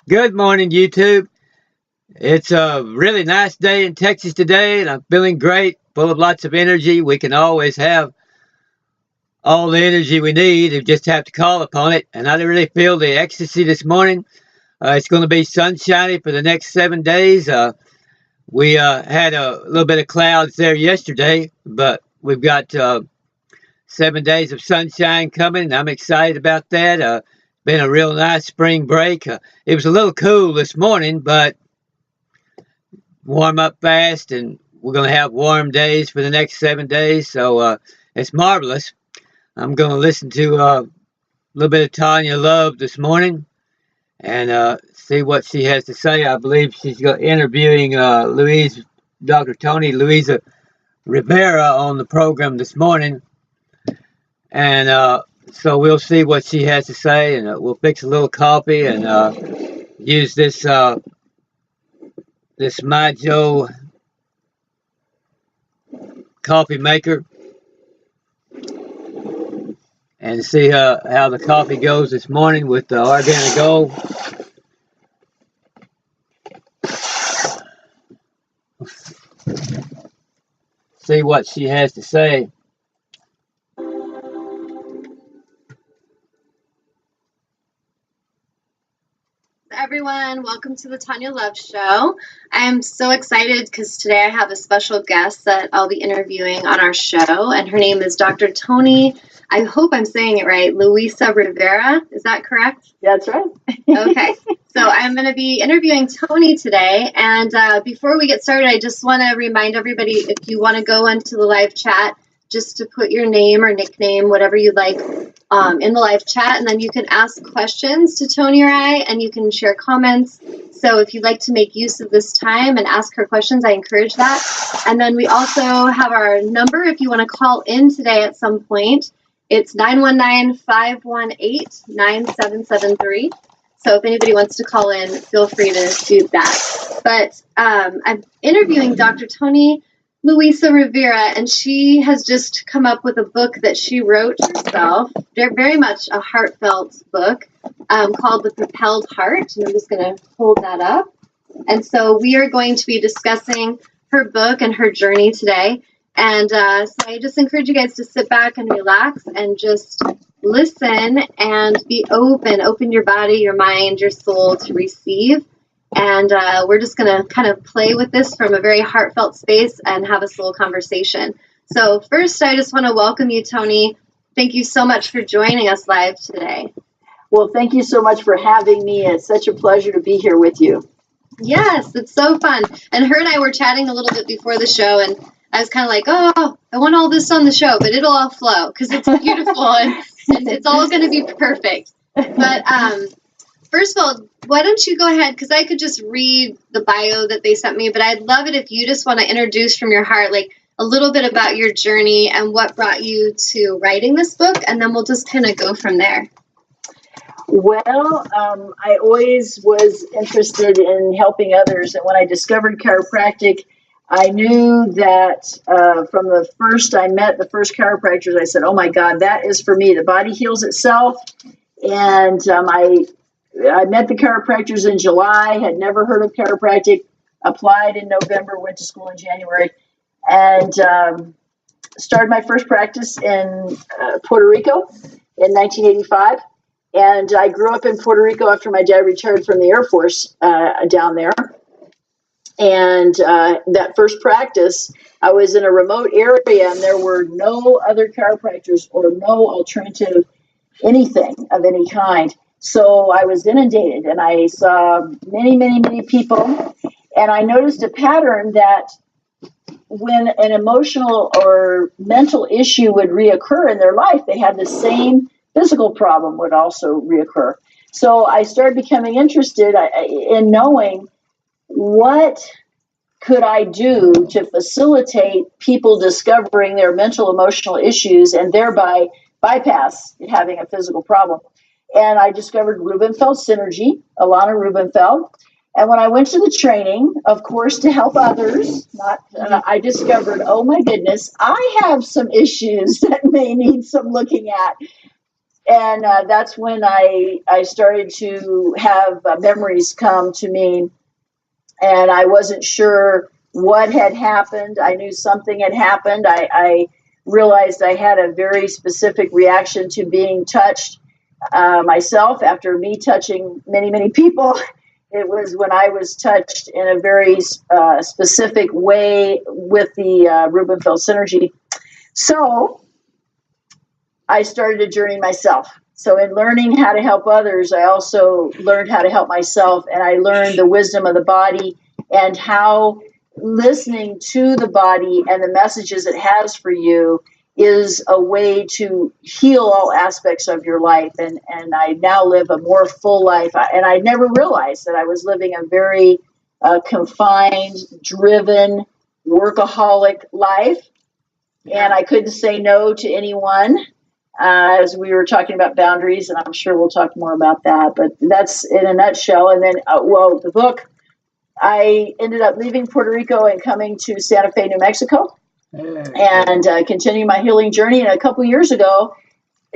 Good morning, YouTube. It's a really nice day in Texas today, and I'm feeling great, full of lots of energy. We can always have all the energy we need. We just have to call upon it. And I really feel the ecstasy this morning. It's going to be sunshiny for the next 7 days. We had a little bit of clouds there yesterday, but we've got 7 days of sunshine coming, and I'm excited about that. Been a real nice spring break. It was a little cool this morning, but warm up fast, and we're going to have warm days for the next 7 days. So it's marvelous. I'm going to listen to a little bit of Tanya Love this morning and see what she has to say. I believe she's interviewing Dr. Toni LOUISA Rivera on the program this morning. And so we'll see what she has to say, and we'll fix a little coffee and use this My Joe coffee maker and see how the coffee goes this morning with the organic gold. See what she has to say. Everyone, welcome to the Tanya Love Show. I am so excited because today I have a special guest that I'll be interviewing on our show, and her name is Dr. Toni. I hope I'm saying it right. LOUISA Rivera, is that correct? That's right. Okay, so I'm going to be interviewing Toni today, and before we get started, I just want to remind everybody, if you want to go into the live chat, just to put your name or nickname, whatever you like, in the live chat, and then you can ask questions to Toni or I, and you can share comments. So if you'd like to make use of this time and ask her questions, I encourage that. And then we also have our number if you want to call in today at some point. It's 919-518-9773. So if anybody wants to call in, feel free to do that. But I'm interviewing Dr. Toni LOUISA Rivera, and she has just come up with a book that she wrote herself. They're very much a heartfelt book called The Propelled Heart, and I'm just going to hold that up. And so we are going to be discussing her book and her journey today. And so I just encourage you guys to sit back and relax and just listen and be open. Open your body, your mind, your soul to receive. And we're just going to kind of play with this from a very heartfelt space and have a soul conversation. So first, I just want to welcome you, Toni. Thank you so much for joining us live today. Well, thank you so much for having me. It's such a pleasure to be here with you. Yes, it's so fun. And her and I were chatting a little bit before the show, and I was kind of like, oh, I want all this on the show, but it'll all flow because it's beautiful and it's all going to be perfect. But first of all, why don't you go ahead, because I could just read the bio that they sent me, but I'd love it if you just want to introduce from your heart, like a little bit about your journey and what brought you to writing this book, and then we'll just kind of go from there. Well, I always was interested in helping others, and when I discovered chiropractic, I knew that from the first I met the first chiropractors, I said, oh my God, that is for me. The body heals itself, and I met the chiropractors in July, had never heard of chiropractic, applied in November, went to school in January, and started my first practice in Puerto Rico in 1985. And I grew up in Puerto Rico after my dad retired from the Air Force down there. And that first practice, I was in a remote area, and there were no other chiropractors or no alternative anything of any kind. So I was inundated, and I saw many, many, many people, and I noticed a pattern that when an emotional or mental issue would reoccur in their life, they had the same physical problem would also reoccur. So I started becoming interested in knowing what could I do to facilitate people discovering their mental, emotional issues and thereby bypass having a physical problem. And I discovered Rubenfeld Synergy, Alana Rubenfeld. And when I went to the training, of course, to help others, I discovered, oh my goodness, I have some issues that may need some looking at. And that's when I started to have memories come to me, and I wasn't sure what had happened. I knew something had happened. I realized I had a very specific reaction to being touched myself after me touching many, many people. It was when I was touched in a very specific way with the Rubenfeld synergy. So I started a journey myself. So in learning how to help others, I also learned how to help myself, and I learned the wisdom of the body and how listening to the body and the messages it has for you is a way to heal all aspects of your life. And I now live a more full life. And I never realized that I was living a very confined, driven, workaholic life. And I couldn't say no to anyone. As we were talking about boundaries, and I'm sure we'll talk more about that, but that's in a nutshell. And then, the book, I ended up leaving Puerto Rico and coming to Santa Fe, New Mexico, and continue my healing journey. And a couple years ago,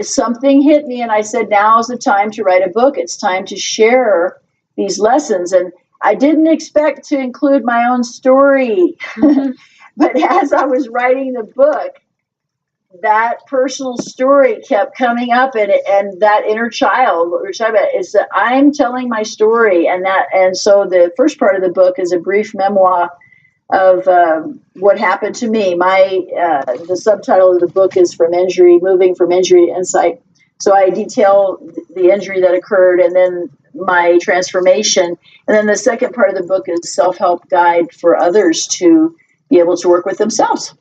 something hit me, and I said, now's the time to write a book. It's time to share these lessons. And I didn't expect to include my own story, but as I was writing the book, that personal story kept coming up, and that inner child, is that I'm telling my story, and so the first part of the book is a brief memoir of what happened to me. The subtitle of the book is Moving from Injury to Insight. So I detail the injury that occurred, and then my transformation, and then the second part of the book is self-help guide for others to be able to work with themselves.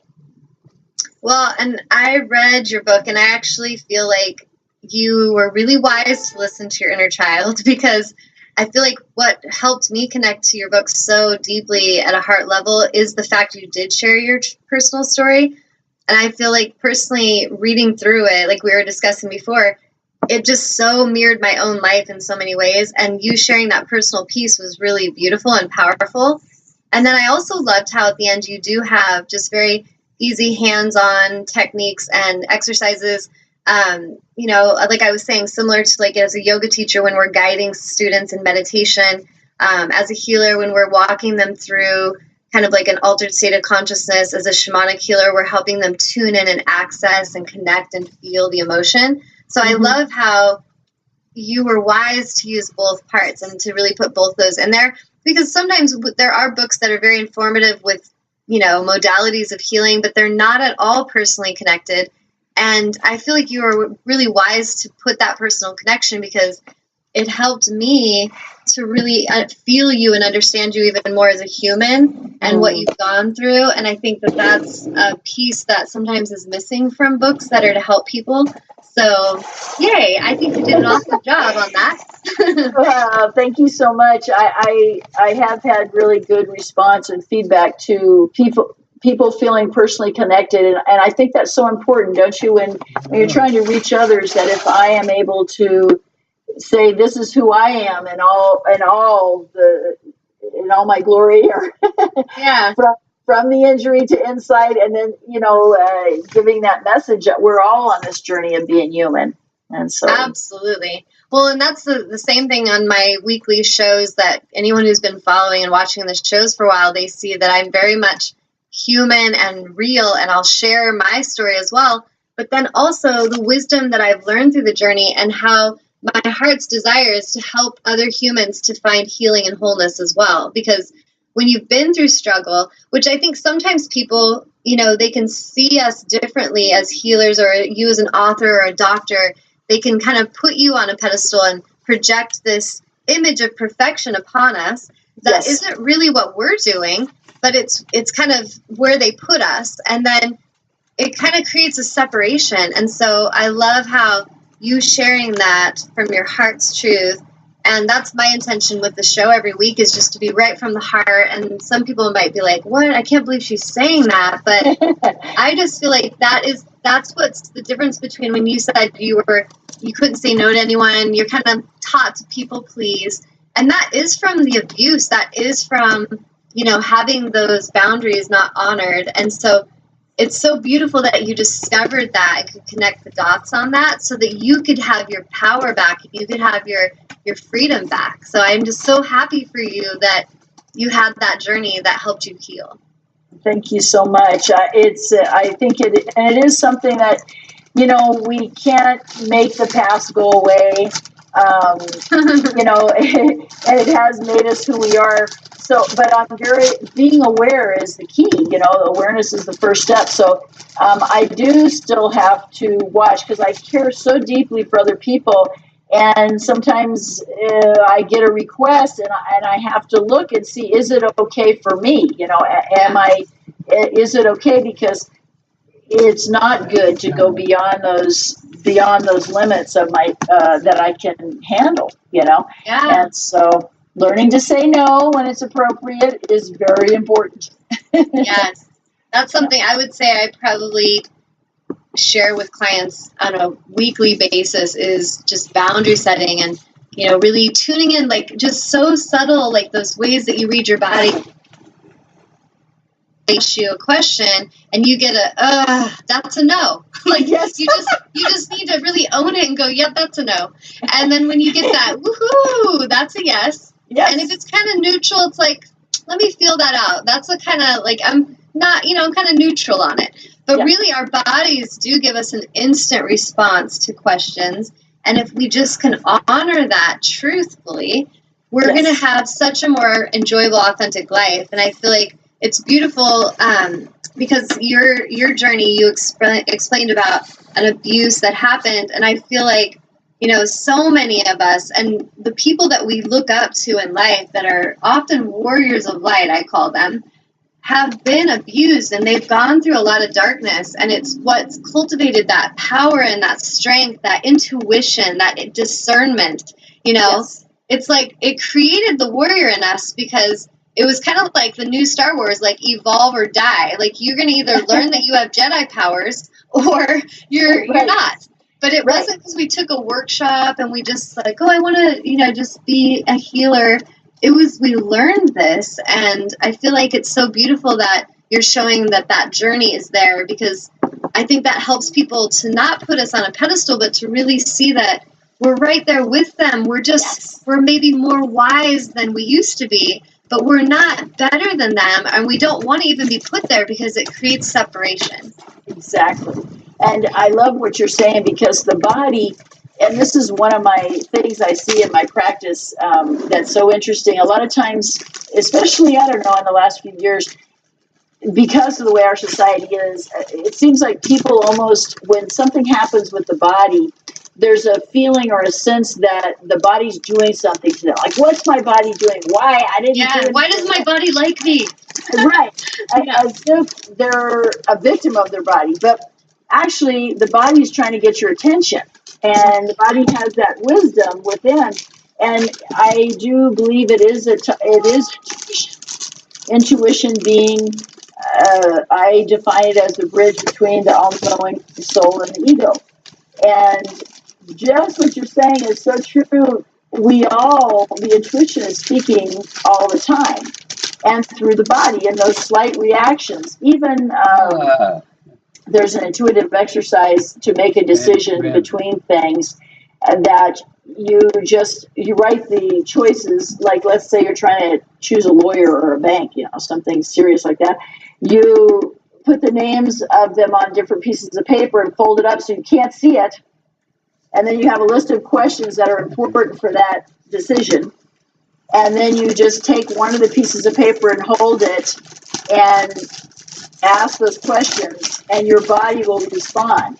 Well, and I read your book, and I actually feel like you were really wise to listen to your inner child, because I feel like what helped me connect to your book so deeply at a heart level is the fact you did share your personal story. And I feel like personally reading through it, like we were discussing before, it just so mirrored my own life in so many ways. And you sharing that personal piece was really beautiful and powerful. And then I also loved how at the end you do have just very easy hands-on techniques and exercises, like I was saying, similar to like as a yoga teacher when we're guiding students in meditation, as a healer when we're walking them through kind of like an altered state of consciousness, as a shamanic healer we're helping them tune in and access and connect and feel the emotion. So I love how you were wise to use both parts and to really put both those in there, because sometimes there are books that are very informative with modalities of healing, but they're not at all personally connected. And I feel like you were really wise to put that personal connection, because it helped me to really feel you and understand you even more as a human and what you've gone through. And I think that that's a piece that sometimes is missing from books that are to help people. So, yay, I think you did an awesome job on that. Thank you so much. I have had really good response and feedback to people feeling personally connected, and I think that's so important, don't you? When you're trying to reach others, that if I am able to say this is who I am and all my glory, or Yeah. from the injury to insight, and then giving that message that we're all on this journey of being human. And so absolutely. Well, and that's the same thing on my weekly shows, that anyone who's been following and watching the shows for a while, they see that I'm very much human and real, and I'll share my story as well, but then also the wisdom that I've learned through the journey, and how my heart's desire is to help other humans to find healing and wholeness as well. Because when you've been through struggle, which I think sometimes people, they can see us differently as healers, or you as an author or a doctor, they can kind of put you on a pedestal and project this image of perfection upon us that isn't really what we're doing, but it's kind of where they put us. And then it kind of creates a separation. And so I love how you sharing that from your heart's truth. And that's my intention with the show every week, is just to be right from the heart. And some people might be like, what? I can't believe she's saying that. But I just feel like that's what's the difference between when you said you couldn't say no to anyone. You're kind of taught to people please. And that is from the abuse. That is from, having those boundaries not honored. And so it's so beautiful that you discovered that and could connect the dots on that so that you could have your power back, you could have your freedom back. So I'm just so happy for you that you had that journey that helped you heal. Thank you so much. I think it is something that, we can't make the past go away. And it has made us who we are. So, but being aware is the key. Awareness is the first step. So, I do still have to watch because I care so deeply for other people. And sometimes I get a request and I have to look and see, is it okay for me? Is it okay? Because it's not good to go beyond those limits of my that I can handle, Yeah. And so learning to say no when it's appropriate is very important. Yes. That's something I would say I probably share with clients on a weekly basis is just boundary setting and, really tuning in, like just so subtle, like those ways that you read your body. Ask you a question and you get that's a no. Like yes. you just need to really own it and go, yep, that's a no. And then when you get that, woohoo, that's a yes. Yes. And if it's kind of neutral, it's like, let me feel that out. That's a kind of like, I'm kind of neutral on it. But really our bodies do give us an instant response to questions. And if we just can honor that truthfully, we're going to have such a more enjoyable, authentic life. And I feel like it's beautiful because your journey, you explained about an abuse that happened. And I feel like, so many of us and the people that we look up to in life that are often warriors of light, I call them, have been abused and they've gone through a lot of darkness. And it's what's cultivated that power and that strength, that intuition, that discernment, It's like it created the warrior in us because it was kind of like the new Star Wars, like evolve or die. Like you're going to either learn that you have Jedi powers or you're not. But it wasn't because we took a workshop and we just like, I want to, just be a healer. It was, we learned this. And I feel like it's so beautiful that you're showing that journey is there because I think that helps people to not put us on a pedestal, but to really see that we're right there with them. We're just, we're maybe more wise than we used to be, but we're not better than them. And we don't want to even be put there because it creates separation. Exactly. And I love what you're saying because the body, and this is one of my things I see in my practice that's so interesting. A lot of times, especially, I don't know, in the last few years, because of the way our society is, it seems like people almost, when something happens with the body, there's a feeling or a sense that the body's doing something to them. Like, what's my body doing? Why? I didn't do it. Why does my body like me? Right. As if they're a victim of their body. But actually, the body's trying to get your attention. And the body has that wisdom within. And I do believe it is intuition. Intuition being, I define it as the bridge between the all-knowing soul and the ego. And just what you're saying is so true. The intuition is speaking all the time and through the body and those slight reactions. Even there's an intuitive exercise to make a decision between things that you write the choices. Like, let's say you're trying to choose a lawyer or a bank, something serious like that. You put the names of them on different pieces of paper and fold it up so you can't see it. And then you have a list of questions that are important for that decision. And then you just take one of the pieces of paper and hold it and ask those questions, and your body will respond.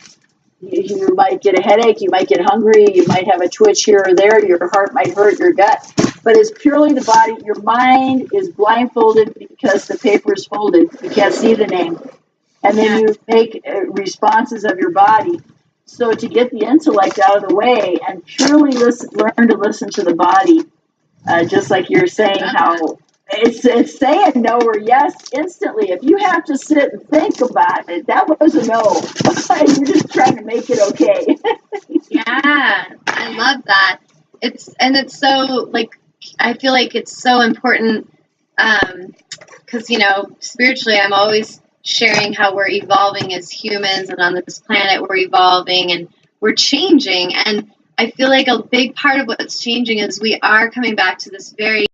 You might get a headache, you might get hungry, you might have a twitch here or there, your heart might hurt, your gut. But it's purely the body. Your mind is blindfolded because the paper is folded. You can't see the name. And then you make responses of your body. So to get the intellect out of the way and purely learn to listen to the body, just like you're saying, how it's saying no or yes instantly. If you have to sit and think about it, that was a no. You're just trying to make it okay. Yeah, I love that. It's so, like, I feel like it's so important because, spiritually I'm always sharing how we're evolving as humans, and on this planet we're evolving and we're changing. And I feel like a big part of what's changing is we are coming back to this very